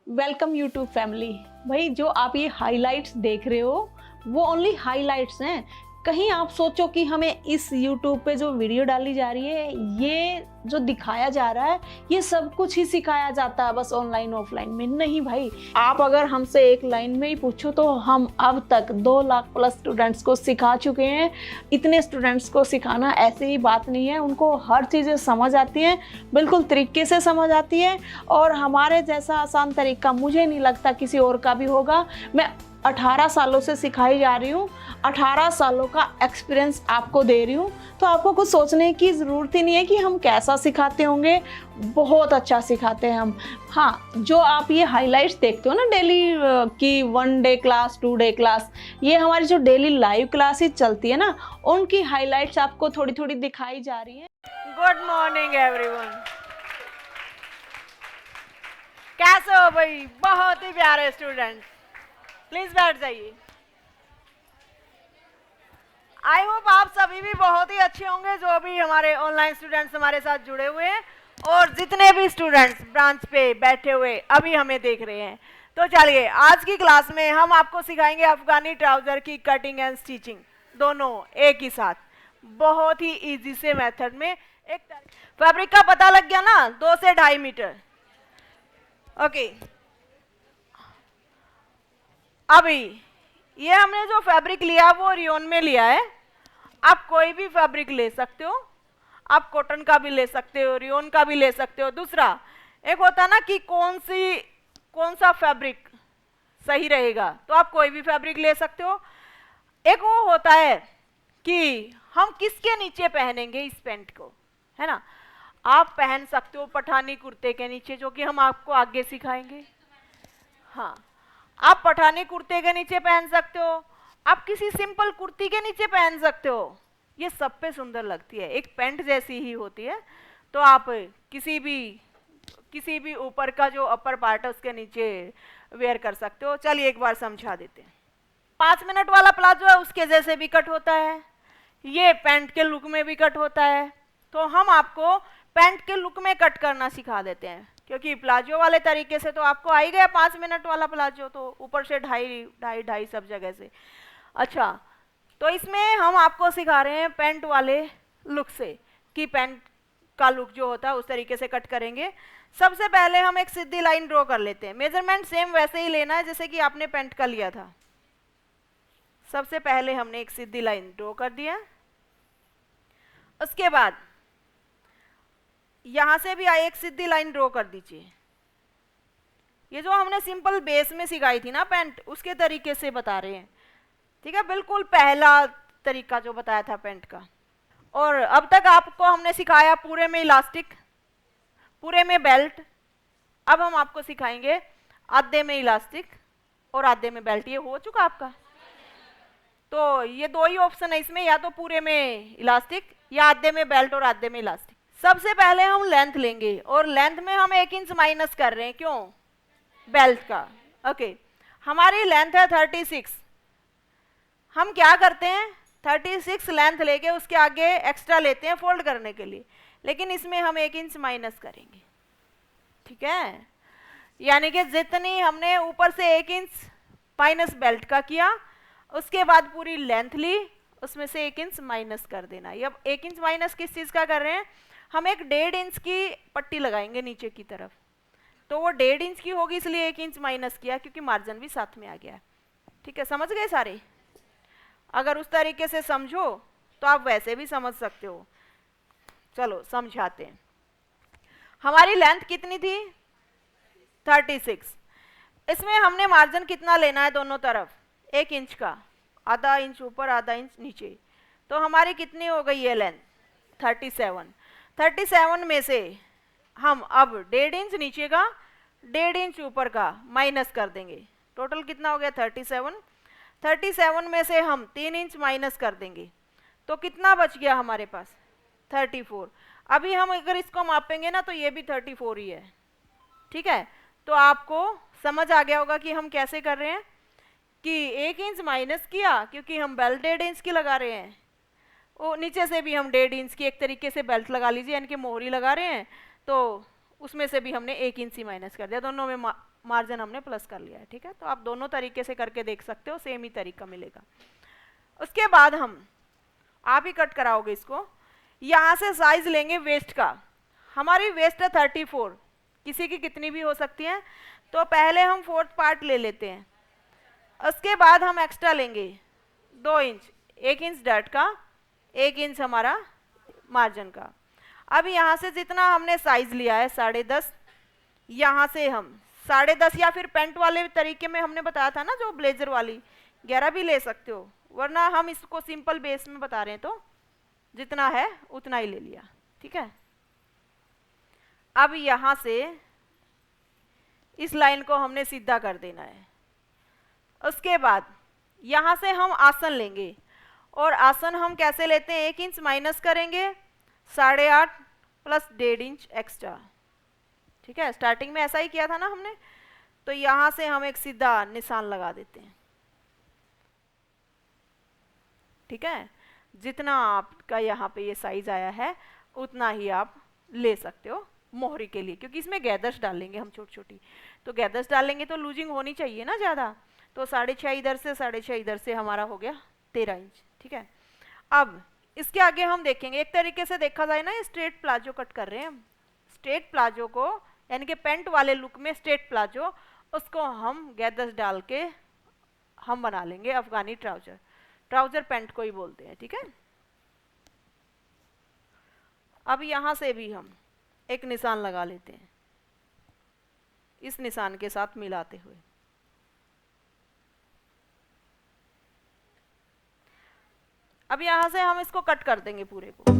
Welcome YouTube family. भाई जो आप ये हाइलाइट्स देख रहे हो वो ओनली हाइलाइट्स हैं। कहीं आप सोचो कि हमें इस यूट्यूब पे जो वीडियो डाली जा रही है, ये जो दिखाया जा रहा है, ये सब कुछ ही सिखाया जाता है बस ऑनलाइन ऑफलाइन में? नहीं भाई। आप अगर हमसे एक लाइन में ही पूछो तो हम अब तक 2 लाख प्लस स्टूडेंट्स को सिखा चुके हैं। इतने स्टूडेंट्स को सिखाना ऐसे ही बात नहीं है, उनको हर चीज़ें समझ आती हैं, बिल्कुल तरीके से समझ आती है। और हमारे जैसा आसान तरीका मुझे नहीं लगता किसी और का भी होगा। मैं 18 सालों से सिखाई जा रही हूँ, 18 सालों का एक्सपीरियंस आपको दे रही हूँ, तो आपको कुछ सोचने की ज़रूरत ही नहीं है कि हम कैसा सिखाते होंगे। बहुत अच्छा सिखाते हैं हम। हाँ, जो आप ये हाइलाइट्स देखते हो ना डेली की 1 डे क्लास 2 डे क्लास, ये हमारी जो डेली लाइव क्लासेस चलती है ना, उनकी हाइलाइट्स आपको थोड़ी थोड़ी दिखाई जा रही हैं। Good morning everyone. कैसे हो भाई? बहुत ही प्यारे स्टूडेंट, प्लीज बैठ जाइए। आई होप आप सभी भी बहुत ही अच्छे होंगे, जो भी हमारे ऑनलाइन स्टूडेंट्स हमारे साथ जुड़े हुए हैं और जितने भी स्टूडेंट्स ब्रांच पे बैठे हुए अभी हमें देख रहे हैं। तो चलिए, आज की क्लास में हम आपको सिखाएंगे अफगानी ट्राउजर की कटिंग एंड स्टिचिंग, दोनों एक ही साथ, बहुत ही इजी से मेथड में। एक फैब्रिक का पता लग गया ना, 2 से 2.5 मीटर। ओके, अभी ये हमने जो फैब्रिक लिया वो रियोन में लिया है। आप कोई भी फैब्रिक ले सकते हो, आप कॉटन का भी ले सकते हो, रियोन का भी ले सकते हो। दूसरा एक होता है ना कि कौन सा फैब्रिक सही रहेगा, तो आप कोई भी फैब्रिक ले सकते हो। एक वो होता है कि हम किसके नीचे पहनेंगे इस पैंट को, है ना। आप पहन सकते हो पठानी कुर्ते के नीचे, जो कि हम आपको आगे सिखाएंगे। हाँ, आप पठानी कुर्ते के नीचे पहन सकते हो, आप किसी सिंपल कुर्ती के नीचे पहन सकते हो। ये सब पे सुंदर लगती है, एक पैंट जैसी ही होती है। तो आप किसी भी ऊपर का जो अपर पार्ट है उसके नीचे वेयर कर सकते हो। चलिए एक बार समझा देते हैं। 5 मिनट वाला प्लाजो है, उसके जैसे भी कट होता है, ये पैंट के लुक में भी कट होता है। तो हम आपको पैंट के लुक में कट करना सिखा देते हैं, क्योंकि प्लाजो वाले तरीके से तो आपको आ ही गया 5 मिनट वाला प्लाजो, तो ऊपर से ढाई सब जगह से। अच्छा, तो इसमें हम आपको सिखा रहे हैं पैंट वाले लुक से, कि पैंट का लुक जो होता है उस तरीके से कट करेंगे। सबसे पहले हम एक सीधी लाइन ड्रॉ कर लेते हैं। मेजरमेंट सेम वैसे ही लेना है जैसे कि आपने पैंट का लिया था। सबसे पहले हमने एक सीधी लाइन ड्रॉ कर दिया, उसके बाद यहां से भी एक सीधी लाइन ड्रॉ कर दीजिए। ये जो हमने सिंपल बेस में सिखाई थी ना पैंट, उसके तरीके से बता रहे हैं, ठीक है, बिल्कुल पहला तरीका जो बताया था पैंट का। और अब तक आपको हमने सिखाया पूरे में इलास्टिक, पूरे में बेल्ट। अब हम आपको सिखाएंगे आधे में इलास्टिक और आधे में बेल्ट। ये हो चुका आपका। तो ये 2 ही ऑप्शन है इसमें, या तो पूरे में इलास्टिक या आधे में बेल्ट और आधे में इलास्टिक। सबसे पहले हम लेंथ लेंगे, और लेंथ में हम 1 इंच माइनस कर रहे हैं, क्यों? बेल्ट का। ओके, हमारी लेंथ है 36। हम क्या करते हैं, 36 लेंथ लेके उसके आगे एक्स्ट्रा लेते हैं फोल्ड करने के लिए, लेकिन इसमें हम 1 इंच माइनस करेंगे, ठीक है। यानी कि जितनी हमने ऊपर से 1 इंच माइनस बेल्ट का किया, उसके बाद पूरी लेंथ ली, उसमें से 1 इंच माइनस कर देना। ये अब 1 इंच माइनस किस चीज का कर रहे हैं, हम एक 1.5 इंच की पट्टी लगाएंगे नीचे की तरफ। तो वो 1.5 इंच की होगी, इसलिए 1 इंच माइनस किया, क्योंकि मार्जिन भी साथ में आ गया। ठीक है, समझ गए सारे? अगर उस तरीके से समझो तो आप वैसे भी समझ सकते हो। चलो समझाते हैं। हमारी लेंथ कितनी थी? 36। इसमें हमने मार्जिन कितना लेना है दोनों तरफ? 1 इंच का, आधा इंच ऊपर आधा इंच नीचे। तो हमारी कितनी हो गई ये लेंथ? 37। 37 में से हम अब 1.5 इंच नीचे का 1.5 इंच ऊपर का माइनस कर देंगे। टोटल कितना हो गया? 37। 37 में से हम 3 इंच माइनस कर देंगे, तो कितना बच गया हमारे पास? 34। अभी हम अगर इसको मापेंगे ना तो ये भी 34 ही है, ठीक है। तो आपको समझ आ गया होगा कि हम कैसे कर रहे हैं, कि 1 इंच माइनस किया क्योंकि हम बेल्ट 1.5 इंच की लगा रहे हैं, वो नीचे से भी हम 1.5 इंच की एक तरीके से बेल्ट लगा लीजिए, यानी कि मोहरी लगा रहे हैं, तो उसमें से भी हमने 1 इंच ही माइनस कर दिया। दोनों में मार्जिन हमने प्लस कर लिया है, ठीक है। तो आप दोनों तरीके से करके देख सकते हो, सेम ही तरीका मिलेगा। उसके बाद आप ही कट कराओगे इसको। यहाँ से साइज लेंगे वेस्ट का, हमारी वेस्ट है 34, किसी की कितनी भी हो सकती है, तो पहले हम 4th पार्ट ले लेते हैं। उसके बाद हम एक्स्ट्रा लेंगे 2 इंच, 1 इंच डर्ट का, 1 इंच हमारा मार्जिन का। अब यहाँ से जितना हमने साइज लिया है 10.5, यहाँ से हम 10.5 या फिर पेंट वाले तरीके में हमने बताया था ना जो ब्लेजर वाली, 11 भी ले सकते हो, वरना हम इसको सिंपल बेस में बता रहे हैं तो जितना है उतना ही ले लिया, ठीक है। अब यहाँ से इस लाइन को हमने सीधा कर देना है। उसके बाद यहाँ से हम आसन लेंगे, और आसन हम कैसे लेते हैं, 1 इंच माइनस करेंगे, 8.5 प्लस 1.5 इंच एक्स्ट्रा, ठीक है। स्टार्टिंग में ऐसा ही किया था ना हमने, तो यहाँ से हम एक सीधा निशान लगा देते हैं, ठीक है। जितना आपका यहाँ पे ये साइज आया है उतना ही आप ले सकते हो मोहरी के लिए, क्योंकि इसमें गैदर्स डालेंगे हम छोटी छोटी, तो गैदर्स डालेंगे तो लूजिंग होनी चाहिए ना ज़्यादा, तो 6.5 इधर से 6.5 इधर से हमारा हो गया 13 इंच, ठीक है। अब इसके आगे हम देखेंगे, एक तरीके से देखा जाए ना, ये स्ट्रेट प्लाजो कट कर रहे हैं हम। स्ट्रेट प्लाजो को यानी कि पेंट वाले लुक में स्ट्रेट प्लाजो, उसको हम गैदर्स डाल के हम बना लेंगे अफगानी ट्राउजर, ट्राउजर पैंट को ही बोलते हैं, ठीक है। अब यहाँ से भी हम एक निशान लगा लेते हैं, इस निशान के साथ मिलाते हुए। अब यहाँ से हम इसको कट कर देंगे पूरे को।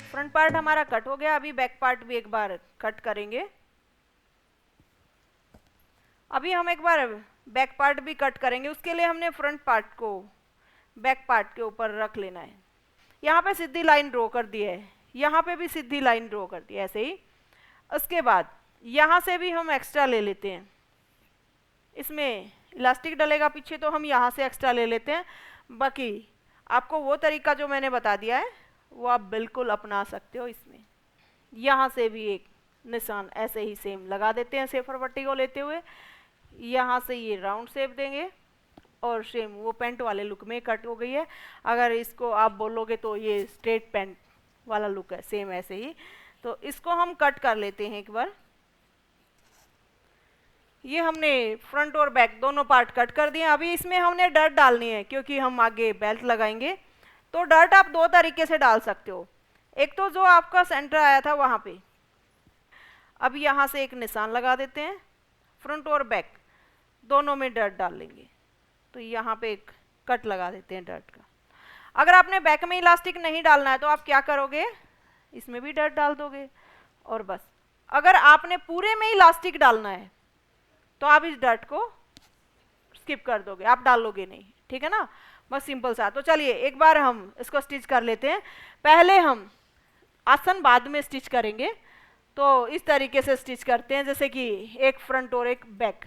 फ्रंट पार्ट हमारा कट हो गया, अभी बैक पार्ट भी एक बार कट करेंगे। अभी हम एक बार बैक पार्ट भी कट करेंगे, उसके लिए हमने फ्रंट पार्ट को बैक पार्ट के ऊपर रख लेना है। यहाँ पे सीधी लाइन ड्रॉ कर दी है, यहाँ पे भी सीधी लाइन ड्रॉ कर दी है, ऐसे ही। उसके बाद यहाँ से भी हम एक्स्ट्रा ले लेते हैं, इसमें इलास्टिक डलेगा पीछे तो हम यहाँ से एक्स्ट्रा ले लेते हैं। बाकी आपको वो तरीका जो मैंने बता दिया है वो आप बिल्कुल अपना सकते हो इसमें। यहाँ से भी एक निशान ऐसे ही सेम लगा देते हैं, सेफर पट्टी को लेते हुए। यहाँ से ये राउंड शेप देंगे और सेम वो पेंट वाले लुक में कट हो गई है। अगर इसको आप बोलोगे तो ये स्ट्रेट पेंट वाला लुक है, सेम ऐसे ही। तो इसको हम कट कर लेते हैं एक बार। ये हमने फ्रंट और बैक दोनों पार्ट कट कर दिए। अभी इसमें हमने डर्ट डालनी है क्योंकि हम आगे बेल्ट लगाएंगे। तो डर्ट आप दो तरीके से डाल सकते हो, एक तो जो आपका सेंटर आया था वहाँ पे। अब यहाँ से एक निशान लगा देते हैं, फ्रंट और बैक दोनों में डर्ट डाल लेंगे। तो यहाँ पे एक कट लगा देते हैं डर्ट का। अगर आपने बैक में इलास्टिक नहीं डालना है तो आप क्या करोगे, इसमें भी डर्ट डाल दोगे और बस। अगर आपने पूरे में इलास्टिक डालना है तो आप इस डर्ट को स्किप कर दोगे, आप डालोगे नहीं, ठीक है ना। बस सिंपल सा। तो चलिए एक बार हम इसको स्टिच कर लेते हैं। पहले हम आसन बाद में स्टिच करेंगे, तो इस तरीके से स्टिच करते हैं जैसे कि एक फ्रंट और एक बैक।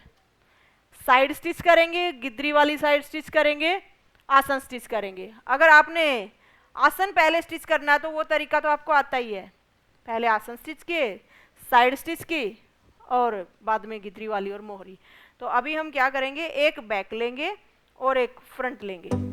साइड स्टिच करेंगे, गिद्री वाली साइड स्टिच करेंगे, आसन स्टिच करेंगे। अगर आपने आसन पहले स्टिच करना है तो वो तरीका तो आपको आता ही है, पहले आसन स्टिच किए, साइड स्टिच की और बाद में गिद्री वाली और मोहरी। तो अभी हम क्या करेंगे, एक बैक लेंगे और एक फ्रंट लेंगे।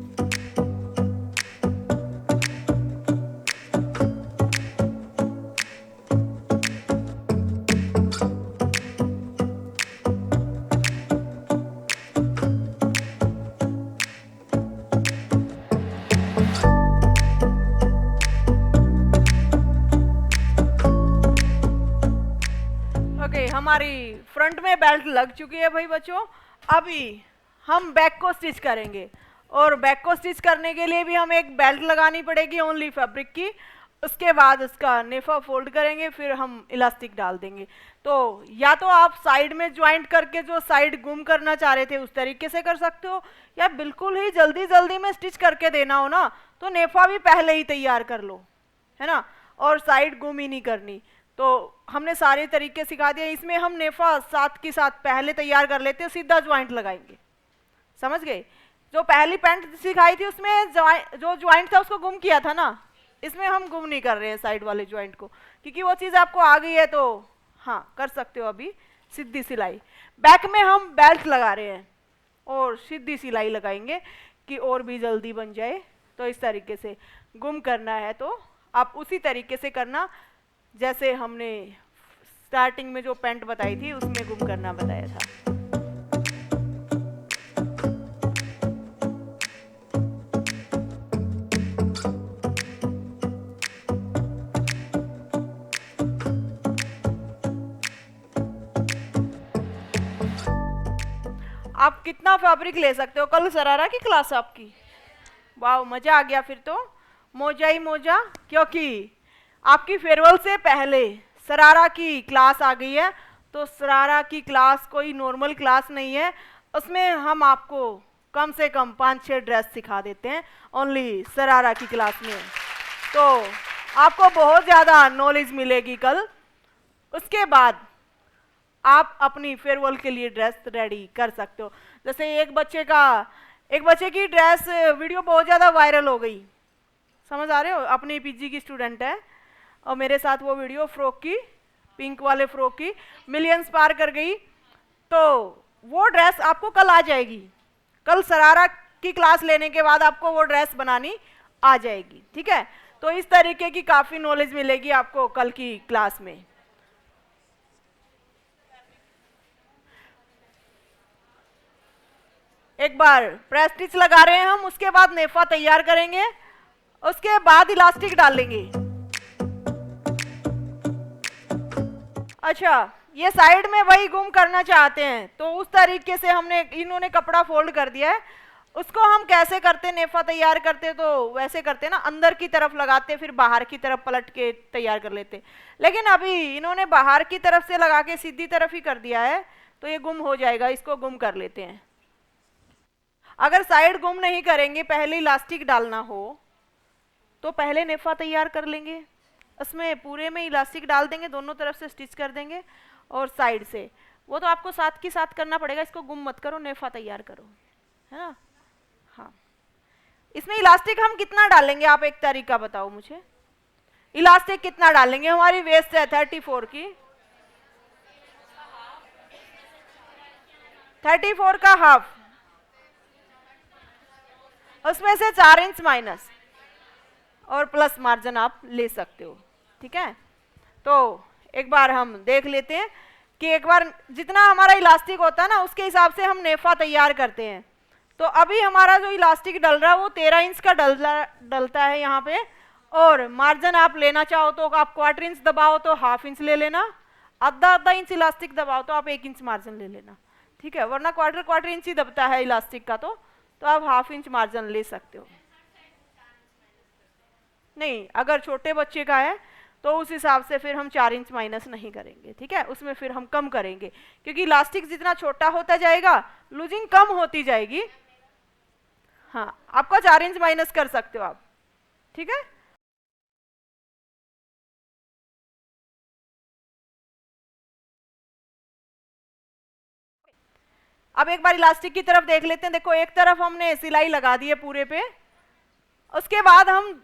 हमारी फ्रंट में बेल्ट लग चुकी है भाई बच्चों। अभी हम बैक को स्टिच करेंगे और बैक को स्टिच करने के लिए भी हमें एक बेल्ट लगानी पड़ेगी ओनली फैब्रिक की। उसके बाद उसका नेफा फोल्ड करेंगे, फिर हम इलास्टिक डाल देंगे। तो या तो आप साइड में ज्वाइंट करके जो साइड गुम करना चाह रहे थे उस तरीके से कर सकते हो, या बिल्कुल ही जल्दी जल्दी में स्टिच करके देना हो ना तो नेफा भी पहले ही तैयार कर लो, है ना, और साइड गुम ही नहीं करनी। तो हमने सारे तरीके सिखा दिए। इसमें हम नेफा साथ के साथ पहले तैयार कर लेते हैं, सीधा ज्वाइंट लगाएंगे, समझ गए। जो पहली पैंट सिखाई थी उसमें जो ज्वाइंट था उसको गुम किया था ना, इसमें हम गुम नहीं कर रहे हैं साइड वाले ज्वाइंट को, क्योंकि वो चीज़ आपको आ गई है तो हाँ कर सकते हो। अभी सीधी सिलाई, बैक में हम बेल्ट लगा रहे हैं और सीधी सिलाई लगाएंगे कि और भी जल्दी बन जाए। तो इस तरीके से गुम करना है तो आप उसी तरीके से करना जैसे हमने स्टार्टिंग में जो पैंट बताई थी उसमें गुम करना बताया था। आप कितना फैब्रिक ले सकते हो, कल शरारा की क्लास आपकी, वाह मजा आ गया। फिर तो मोजा ही मोजा, क्योंकि आपकी फेयरवेल से पहले शरारा की क्लास आ गई है। तो शरारा की क्लास कोई नॉर्मल क्लास नहीं है, उसमें हम आपको कम से कम 5-6 ड्रेस सिखा देते हैं ओनली शरारा की क्लास में। तो आपको बहुत ज़्यादा नॉलेज मिलेगी कल। उसके बाद आप अपनी फेयरवेल के लिए ड्रेस रेडी कर सकते हो। जैसे एक बच्चे की ड्रेस वीडियो बहुत ज़्यादा वायरल हो गई, समझ आ रहे हो, अपनी पीजी की स्टूडेंट है और मेरे साथ वो वीडियो फ्रॉक की, पिंक वाले फ्रॉक की मिलियंस पार कर गई। तो वो ड्रेस आपको कल आ जाएगी, कल शरारा की क्लास लेने के बाद आपको वो ड्रेस बनानी आ जाएगी, ठीक है। तो इस तरीके की काफ़ी नॉलेज मिलेगी आपको कल की क्लास में। एक बार प्रेस स्टिच लगा रहे हैं हम, उसके बाद नेफा तैयार करेंगे, उसके बाद इलास्टिक डालेंगे। अच्छा, ये साइड में वही गुम करना चाहते हैं तो उस तरीके से इन्होंने कपड़ा फोल्ड कर दिया है। उसको हम कैसे करते, नेफा तैयार करते तो वैसे करते ना, अंदर की तरफ लगाते फिर बाहर की तरफ पलट के तैयार कर लेते। लेकिन अभी इन्होंने बाहर की तरफ से लगा के सीधी तरफ ही कर दिया है तो ये गुम हो जाएगा, इसको गुम कर लेते हैं। अगर साइड गुम नहीं करेंगे, पहले इलास्टिक डालना हो तो पहले नेफा तैयार कर लेंगे, उसमें पूरे में इलास्टिक डाल देंगे, दोनों तरफ से स्टिच कर देंगे और साइड से, वो तो आपको साथ की साथ करना पड़ेगा, इसको गुम मत करो, नेफा तैयार करो, है ना। हाँ, इसमें इलास्टिक हम कितना डालेंगे, आप एक तरीका बताओ मुझे, इलास्टिक कितना डालेंगे। हमारी वेस्ट है 34 की, 34 का हाफ, उसमें से 4 इंच माइनस और प्लस मार्जिन आप ले सकते हो, ठीक है। तो एक बार हम देख लेते हैं कि एक बार जितना हमारा इलास्टिक होता है ना उसके हिसाब से हम नेफा तैयार करते हैं। तो अभी हमारा जो इलास्टिक डल रहा है वो 13 इंच का डलता है यहाँ पे, और मार्जिन आप लेना चाहो तो आप 1/4 इंच दबाओ तो ½ इंच ले लेना, आधा इंच इलास्टिक दबाओ तो आप 1 इंच मार्जिन ले लेना, ठीक है, वरना 1/4 इंच ही दबता है इलास्टिक का, तो आप ½ इंच मार्जिन ले सकते हो। नहीं, अगर छोटे बच्चे का है तो उस हिसाब से फिर हम 4 इंच माइनस नहीं करेंगे, ठीक है, उसमें फिर हम कम करेंगे, क्योंकि इलास्टिक जितना छोटा होता जाएगा लूजिंग कम होती जाएगी। हाँ, आपका 4 इंच माइनस कर सकते हो आप, ठीक है। अब एक बार इलास्टिक की तरफ देख लेते हैं। देखो, एक तरफ हमने सिलाई लगा दी है पूरे पे, उसके बाद हम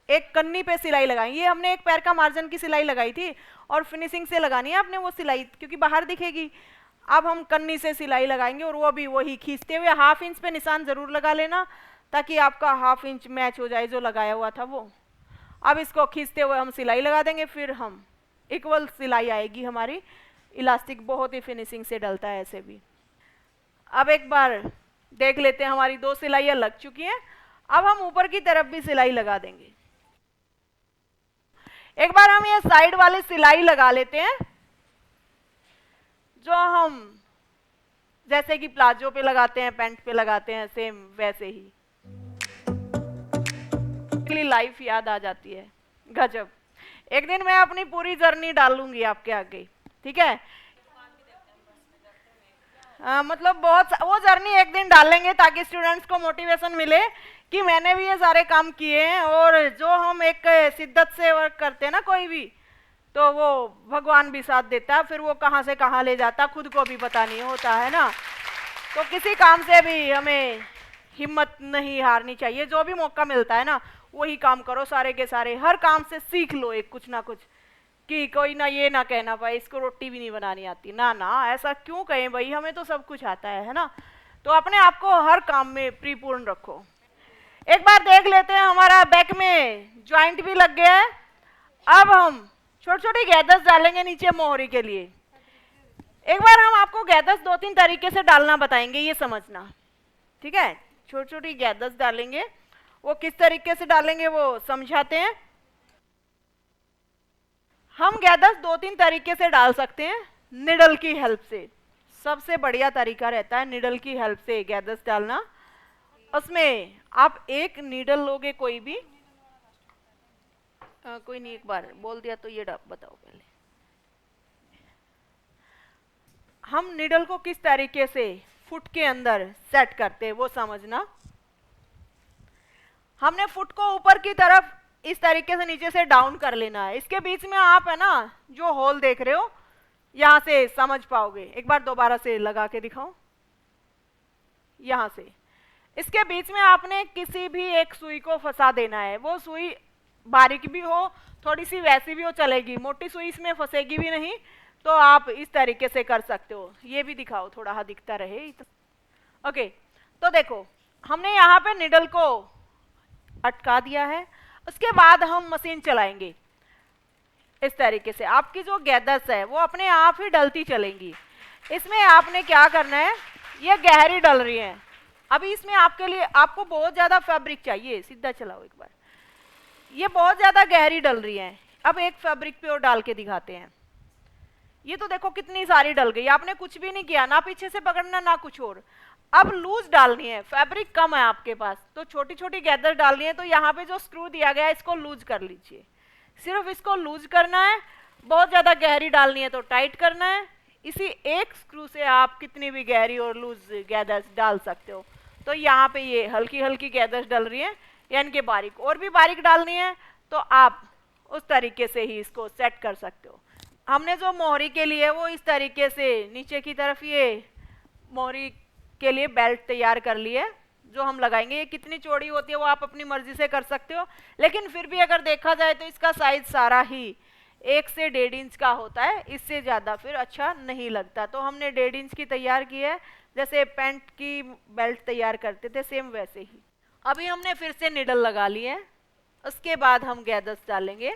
एक कन्नी पे सिलाई लगाई। ये हमने एक पैर का मार्जिन की सिलाई लगाई थी और फिनिशिंग से लगानी है आपने वो सिलाई, क्योंकि बाहर दिखेगी। अब हम कन्नी से सिलाई लगाएंगे और वो भी वही खींचते हुए ½ इंच पे निशान जरूर लगा लेना, ताकि आपका ½ इंच मैच हो जाए जो लगाया हुआ था वो। अब इसको खींचते हुए हम सिलाई लगा देंगे, फिर हम इक्वल सिलाई आएगी हमारी। इलास्टिक बहुत ही फिनिशिंग से डलता है ऐसे भी। अब एक बार देख लेते हैं, हमारी 2 सिलाइयाँ लग चुकी हैं। अब हम ऊपर की तरफ भी सिलाई लगा देंगे। एक बार हम ये साइड वाली सिलाई लगा लेते हैं, जो हम जैसे कि प्लाजो पे लगाते हैं, पैंट पे लगाते हैं, सेम वैसे ही। लाइफ याद आ जाती है, गजब। एक दिन मैं अपनी पूरी जर्नी डालूंगी आपके आगे, ठीक है। मतलब बहुत वो जर्नी एक दिन डालेंगे ताकि स्टूडेंट्स को मोटिवेशन मिले कि मैंने भी ये सारे काम किए हैं। और जो हम एक शिद्दत से वर्क करते हैं ना कोई भी, तो वो भगवान भी साथ देता है, फिर वो कहाँ से कहाँ ले जाता खुद को भी पता नहीं होता है ना। तो किसी काम से भी हमें हिम्मत नहीं हारनी चाहिए, जो भी मौका मिलता है ना वही काम करो, सारे के सारे हर काम से सीख लो एक कुछ ना कुछ, कि कोई ना ये ना कहना पाए इसको रोटी भी नहीं बनानी आती, ना ना ऐसा क्यों कहें भाई, हमें तो सब कुछ आता है ना। तो अपने आप को हर काम में परिपूर्ण रखो। एक बार देख लेते हैं, हमारा बैक में ज्वाइंट भी लग गया है। अब हम छोटी छोटी गैदर्स डालेंगे नीचे मोहरी के लिए। एक बार हम आपको गैदर्स 2-3 तरीके से डालना बताएंगे, ये समझना, ठीक है। छोटी छोटी गैदर्स डालेंगे, वो किस तरीके से डालेंगे वो समझाते हैं। हम गैदर्स 2-3 तरीके से डाल सकते हैं। निडल की हेल्प से सबसे बढ़िया तरीका रहता है, निडल की हेल्प से गैदर्स डालना। उसमें आप एक नीडल लोगे, कोई भी कोई नहीं, एक बार बोल दिया तो ये बताओ पहले। हम नीडल को किस तरीके से फुट के अंदर सेट करते हैं वो समझना। हमने फुट को ऊपर की तरफ इस तरीके से नीचे से डाउन कर लेना है। इसके बीच में आप है ना जो होल देख रहे हो, यहां से समझ पाओगे। एक बार दोबारा से लगा के दिखाओ, यहां से इसके बीच में आपने किसी भी एक सुई को फंसा देना है। वो सुई बारीक भी हो, थोड़ी सी वैसी भी हो चलेगी, मोटी सुई इसमें फंसेगी भी नहीं। तो आप इस तरीके से कर सकते हो। ये भी दिखाओ, थोड़ा सा दिखता रहे। ओके, तो देखो हमने यहाँ पे निडल को अटका दिया है। उसके बाद हम मशीन चलाएंगे इस तरीके से। आपकी जो गैदर्स है वो अपने आप ही डलती चलेंगी। इसमें आपने क्या करना है, ये गहरी डल रही है। अभी इसमें आपके लिए आपको बहुत ज्यादा फैब्रिक चाहिए, सीधा चलाओ एक बार। ये बहुत ज्यादा गहरी डल रही है। अब एक फैब्रिक पे और डाल के दिखाते हैं। ये तो देखो कितनी सारी डल गई, आपने कुछ भी नहीं किया, ना पीछे से पकड़ना ना कुछ और। अब लूज डालनी है, फैब्रिक कम है आपके पास तो छोटी छोटी गैदर डालनी है। तो यहाँ पे जो स्क्रू दिया गया है इसको लूज कर लीजिए, सिर्फ इसको लूज करना है। बहुत ज्यादा गहरी डालनी है तो टाइट करना है। इसी एक स्क्रू से आप कितनी भी गहरी और लूज गैदर्स डाल सकते हो। तो यहाँ पे ये हल्की हल्की गैदर्स डल रही है, यानी कि बारीक। और भी बारीक डालनी है तो आप उस तरीके से ही इसको सेट कर सकते हो। हमने जो मोहरी के लिए वो इस तरीके से नीचे की तरफ ये मोहरी के लिए बेल्ट तैयार कर ली है जो हम लगाएंगे। ये कितनी चौड़ी होती है वो आप अपनी मर्जी से कर सकते हो, लेकिन फिर भी अगर देखा जाए तो इसका साइज सारा ही 1 से 1.5 इंच का होता है। इससे ज़्यादा फिर अच्छा नहीं लगता। तो हमने 1.5 इंच की तैयार की है, जैसे पैंट की बेल्ट तैयार करते थे सेम वैसे ही। अभी हमने फिर से निडल लगा ली है। उसके बाद हम गैदर्स डालेंगे।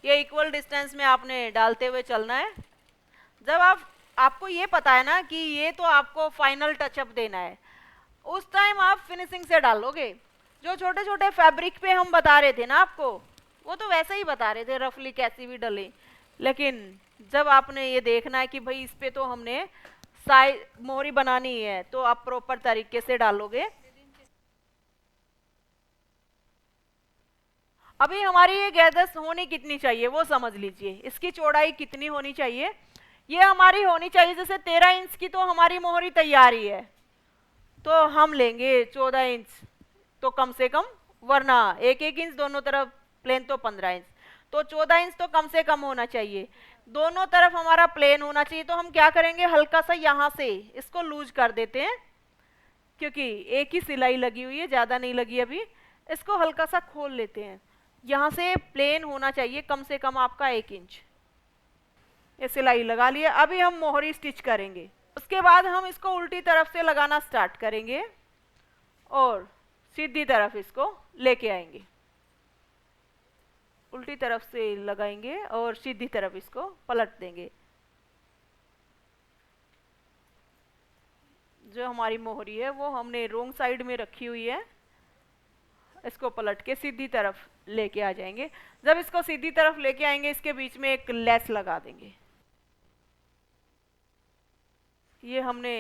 ये इक्वल डिस्टेंस में आपने डालते हुए चलना है। जब आपको ये पता है ना कि ये तो आपको फाइनल टचअप देना है, उस टाइम आप फिनिशिंग से डालोगे। जो छोटे छोटे फैब्रिक पे हम बता रहे थे ना आपको, वो तो वैसे ही बता रहे थे रफली कैसी भी डले। लेकिन जब आपने ये देखना है कि भाई इस पे तो हमने मोहरी बनानी है, तो आप प्रॉपर तरीके से डालोगे। अभी हमारी ये गैदर्स होनी कितनी चाहिए वो समझ लीजिए। इसकी चौड़ाई कितनी होनी चाहिए, ये हमारी होनी चाहिए। जैसे 13 इंच की तो हमारी मोहरी तैयार ही है, तो हम लेंगे 14 इंच तो कम से कम, वरना 1-1 इंच दोनों तरफ प्लेन तो 15 इंच, तो 14 इंच तो कम से कम होना चाहिए। दोनों तरफ हमारा प्लेन होना चाहिए। तो हम क्या करेंगे, हल्का सा यहाँ से इसको लूज कर देते हैं, क्योंकि एक ही सिलाई लगी हुई है, ज़्यादा नहीं लगी अभी। इसको हल्का सा खोल लेते हैं। यहाँ से प्लेन होना चाहिए कम से कम आपका 1 इंच। ये सिलाई लगा लिया। अभी हम मोहरी स्टिच करेंगे। उसके बाद हम इसको उल्टी तरफ से लगाना स्टार्ट करेंगे और सीधी तरफ इसको लेके आएंगे। उल्टी तरफ से लगाएंगे और सीधी तरफ इसको पलट देंगे। जो हमारी मोहरी है वो हमने रोंग साइड में रखी हुई है, इसको पलट के सीधी तरफ लेके आ जाएंगे। जब इसको सीधी तरफ लेके आएंगे, इसके बीच में एक लेस लगा देंगे। ये हमने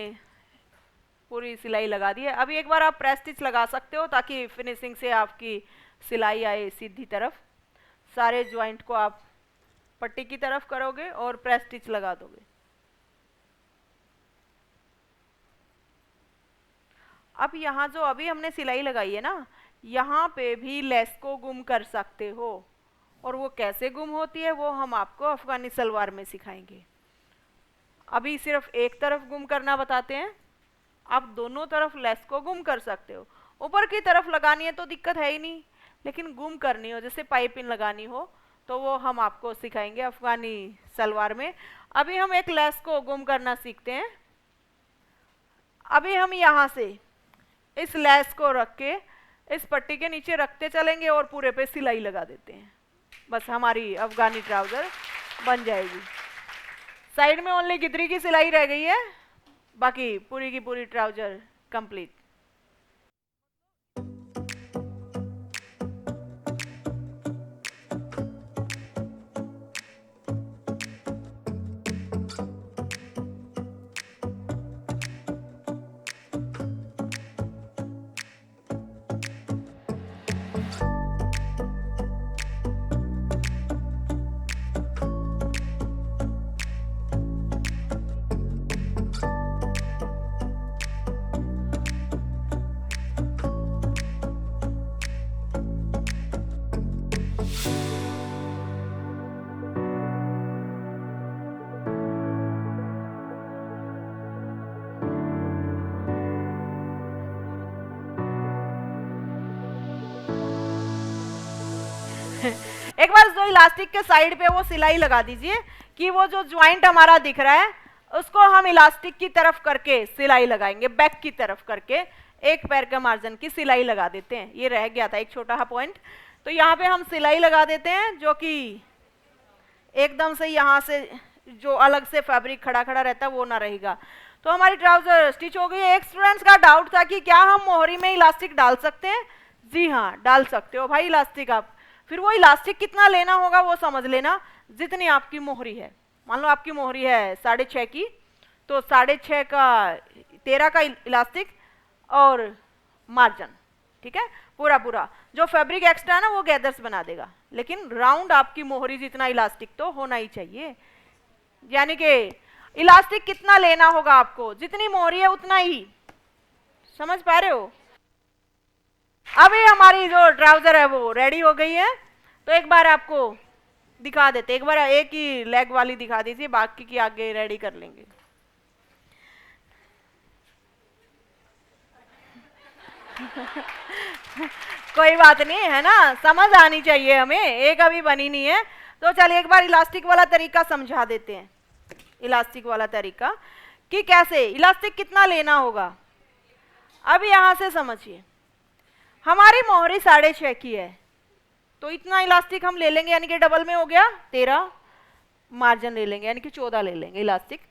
पूरी सिलाई लगा दी है। अभी एक बार आप प्रेस स्टिच लगा सकते हो ताकि फिनिशिंग से आपकी सिलाई आए सीधी तरफ। सारे ज्वाइंट को आप पट्टी की तरफ करोगे और प्रेस स्टिच लगा दोगे। अब यहाँ जो अभी हमने सिलाई लगाई है ना, यहाँ पे भी लेस को गुम कर सकते हो, और वो कैसे गुम होती है वो हम आपको अफगानी सलवार में सिखाएंगे। अभी सिर्फ एक तरफ गुम करना बताते हैं, आप दोनों तरफ लेस को गुम कर सकते हो। ऊपर की तरफ लगानी है तो दिक्कत है ही नहीं, लेकिन गुम करनी हो जैसे पाइपिंग लगानी हो तो वो हम आपको सिखाएंगे अफगानी सलवार में। अभी हम एक लेस को गुम करना सीखते हैं। अभी हम यहाँ से इस लेस को रख के इस पट्टी के नीचे रखते चलेंगे और पूरे पे सिलाई लगा देते हैं, बस हमारी अफगानी ट्राउजर बन जाएगी। साइड में ओनली गिदरी की सिलाई रह गई है, बाकी पूरी की पूरी ट्राउजर कंप्लीट। एक बार जो इलास्टिक के साइड पे वो सिलाई लगा दीजिए कि वो जो ज्वाइंट हमारा दिख रहा है उसको हम इलास्टिक की तरफ करके सिलाई लगाएंगे, बैक की तरफ करके एक पैर का मार्जिन की सिलाई लगा देते हैं। ये रह गया था एक छोटा सा पॉइंट, तो यहाँ पे हम सिलाई लगा देते हैं जो कि एकदम से यहाँ से जो अलग से फैब्रिक खड़ा खड़ा रहता है वो ना रहेगा। तो हमारी ट्राउजर स्टिच हो गई। एक स्टूडेंट्स का डाउट था कि क्या हम मोहरी में इलास्टिक डाल सकते हैं? जी हाँ, डाल सकते हो भाई इलास्टिक आप। फिर वो इलास्टिक कितना लेना होगा वो समझ लेना, जितनी आपकी मोहरी है। मान लो आपकी मोहरी है 6.5 की, तो 6.5 का 13 का इलास्टिक और मार्जिन, ठीक है, पूरा पूरा। जो फैब्रिक एक्स्ट्रा है ना वो गैदर्स बना देगा, लेकिन राउंड आपकी मोहरी जितना इलास्टिक तो होना ही चाहिए। यानी कि इलास्टिक कितना लेना होगा आपको, जितनी मोहरी है उतना ही। समझ पा रहे हो? अभी हमारी जो ट्राउजर है वो रेडी हो गई है, तो एक बार आपको दिखा देते। एक बार एक ही लेग वाली दिखा दीजिए, बाकी की आगे रेडी कर लेंगे। कोई बात नहीं है ना, समझ आनी चाहिए हमें, एक अभी बनी नहीं है। तो चलिए एक बार इलास्टिक वाला तरीका समझा देते हैं। इलास्टिक वाला तरीका कि कैसे इलास्टिक कितना लेना होगा। अब यहाँ से समझिए, हमारी मोहरी 6.5 की है, तो इतना इलास्टिक हम ले लेंगे, यानी कि डबल में हो गया 13, मार्जिन ले लेंगे यानी कि 14 ले लेंगे इलास्टिक।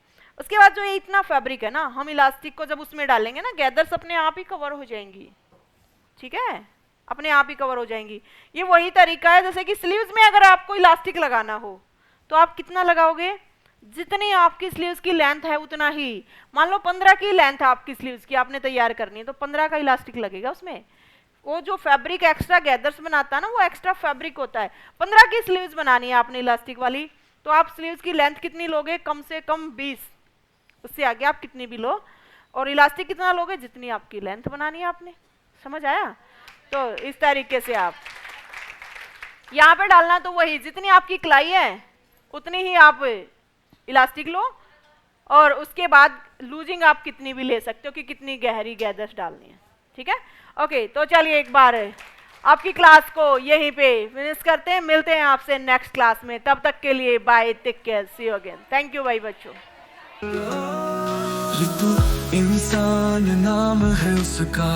उसके बाद जो ये इतना फैब्रिक है ना, हम इलास्टिक को जब उसमें डालेंगे ना, गैदर्स अपने आप ही कवर हो जाएंगी, ठीक है, अपने आप ही कवर हो जाएंगी। ये वही तरीका है जैसे कि स्लीव्स में अगर आपको इलास्टिक लगाना हो तो आप कितना लगाओगे, जितनी आपकी स्लीव्स की लेंथ है उतना ही। मान लो 15 की लेंथ है आपकी स्लीव्स की, आपने तैयार करनी है, तो 15 का इलास्टिक लगेगा उसमें। वो जो फैब्रिक एक्स्ट्रा गैदर्स बनाता है ना, वो एक्स्ट्रा फैब्रिक होता है। 15 की स्लीव्स बनानी है आपने इलास्टिक वाली, तो आप स्लीव्स की लेंथ कितनी लोगे, कम से कम 20, उससे आगे आप कितनी भी लो, और इलास्टिक कितना लोगे, जितनी आपकी लेंथ बनानी है आपने। समझ आया? तो इस तरीके से आप यहाँ पे डालना, तो वही जितनी आपकी कलाई है उतनी ही आप इलास्टिक लो, और उसके बाद लूजिंग आप कितनी भी ले सकते हो कि कितनी गहरी गैदर्स डालनी है, ठीक है। ओके, तो चलिए एक बार आपकी क्लास को यहीं पे फिनिश करते हैं। मिलते हैं आपसे नेक्स्ट क्लास में, तब तक के लिए bye, take care, see you again. Thank you भाई बच्चों। ऋतु इंसान नाम है उसका,